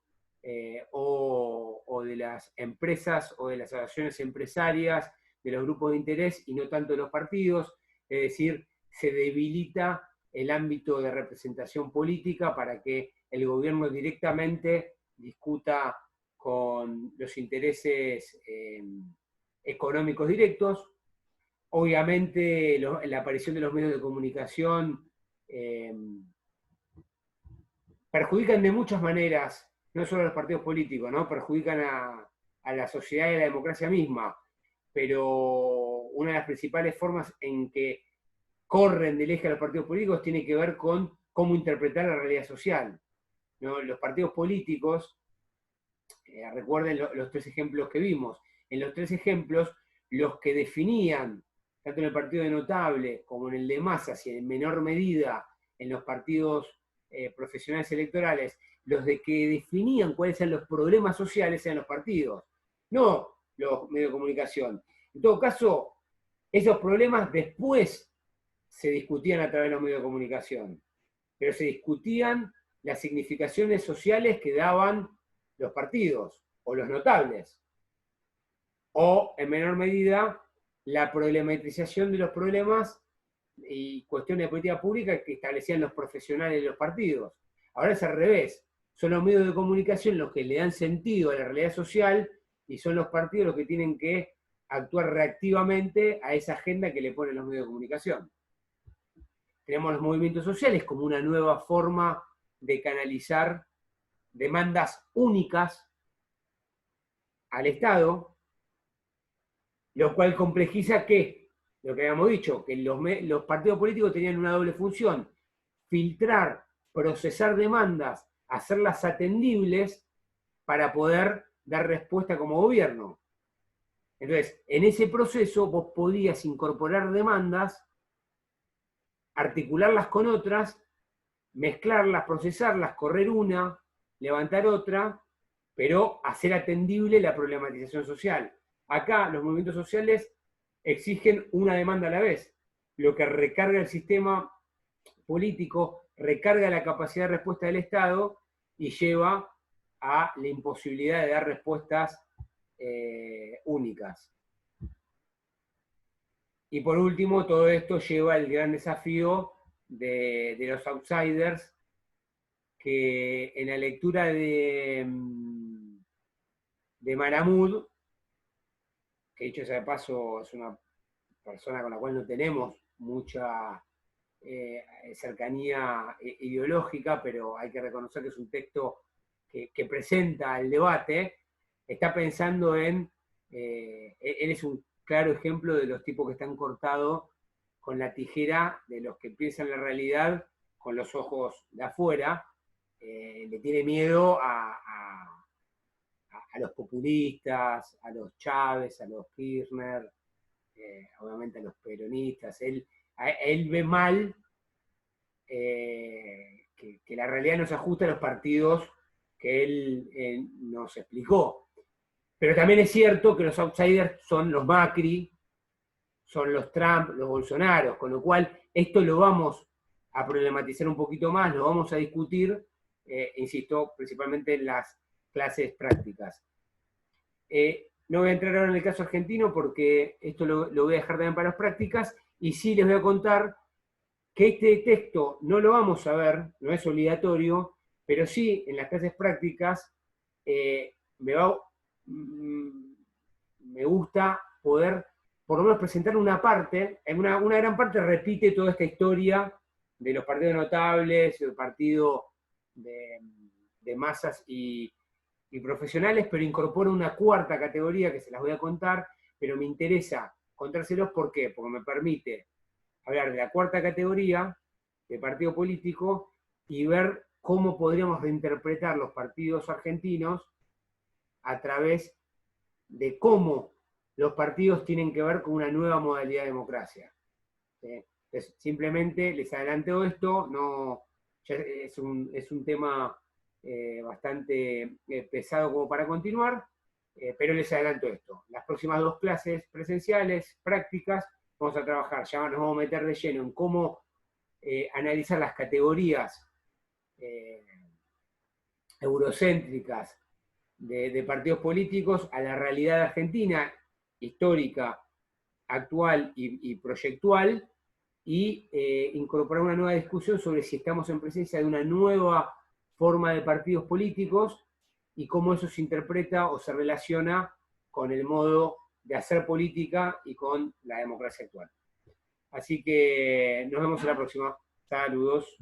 o de las empresas o de las asociaciones empresarias, de los grupos de interés y no tanto de los partidos, es decir, se debilita el ámbito de representación política para que el gobierno directamente discuta con los intereses económicos directos. Obviamente la aparición de los medios de comunicación perjudican de muchas maneras, no solo a los partidos políticos, ¿no? Perjudican a la sociedad y a la democracia misma, pero una de las principales formas en que corren del eje a los partidos políticos tiene que ver con cómo interpretar la realidad social, ¿no? Los partidos políticos, recuerden los tres ejemplos que vimos, en los tres ejemplos, los que definían, tanto en el partido de Notable como en el de Masas y en menor medida en los partidos profesionales electorales, los de que definían cuáles eran los problemas sociales eran los partidos, no los medios de comunicación. En todo caso, esos problemas después se discutían a través de los medios de comunicación. pero se discutían las significaciones sociales que daban los partidos o los notables, o en menor medida la problematización de los problemas y cuestiones de política pública que establecían los profesionales de los partidos. Ahora es al revés, son los medios de comunicación los que le dan sentido a la realidad social y son los partidos los que tienen que actuar reactivamente a esa agenda que le ponen los medios de comunicación. Tenemos los movimientos sociales como una nueva forma de canalizar demandas únicas al Estado, lo cual complejiza que, lo que habíamos dicho, que los partidos políticos tenían una doble función: filtrar, procesar demandas, hacerlas atendibles para poder dar respuesta como gobierno. Entonces, en ese proceso vos podías incorporar demandas, articularlas con otras, mezclarlas, procesarlas, correr una, levantar otra, pero hacer atendible la problematización social. Acá los movimientos sociales exigen una demanda a la vez, lo que recarga el sistema político, recarga la capacidad de respuesta del Estado y lleva a la imposibilidad de dar respuestas únicas. Y por último, todo esto lleva al gran desafío de los outsiders, que en la lectura de Maramud, que dicho sea de paso es una persona con la cual no tenemos mucha cercanía ideológica, pero hay que reconocer que es un texto que presenta el debate, está pensando en, él es un claro ejemplo de los tipos que están cortados con la tijera de los que piensan la realidad con los ojos de afuera, le tiene miedo a los populistas, a los Chávez, a los Kirchner, obviamente a los peronistas. Él ve mal que la realidad no se ajusta a los partidos que él nos explicó. Pero también es cierto que los outsiders son los Macri, son los Trump, los Bolsonaro, con lo cual esto lo vamos a problematizar un poquito más, lo vamos a discutir, insisto, principalmente en las clases prácticas. No voy a entrar ahora en el caso argentino porque esto lo voy a dejar también para las prácticas, y sí les voy a contar que este texto no lo vamos a ver, no es obligatorio, pero sí en las clases prácticas me gusta poder por lo menos presentar una parte, una gran parte repite toda esta historia de los partidos notables, el partido de masas y profesionales, pero incorpora una cuarta categoría que se las voy a contar, pero me interesa contárselos. ¿Por qué? Porque me permite hablar de la cuarta categoría de partido político y ver cómo podríamos reinterpretar los partidos argentinos a través de cómo los partidos tienen que ver con una nueva modalidad de democracia. Entonces, simplemente les adelanto esto, no, ya es un tema bastante pesado como para continuar, pero les adelanto esto. Las próximas 2 clases presenciales, prácticas, vamos a trabajar, ya nos vamos a meter de lleno en cómo analizar las categorías eurocéntricas de partidos políticos a la realidad argentina, histórica, actual y proyectual, y incorporar una nueva discusión sobre si estamos en presencia de una nueva forma de partidos políticos y cómo eso se interpreta o se relaciona con el modo de hacer política y con la democracia actual. Así que nos vemos en la próxima. Saludos.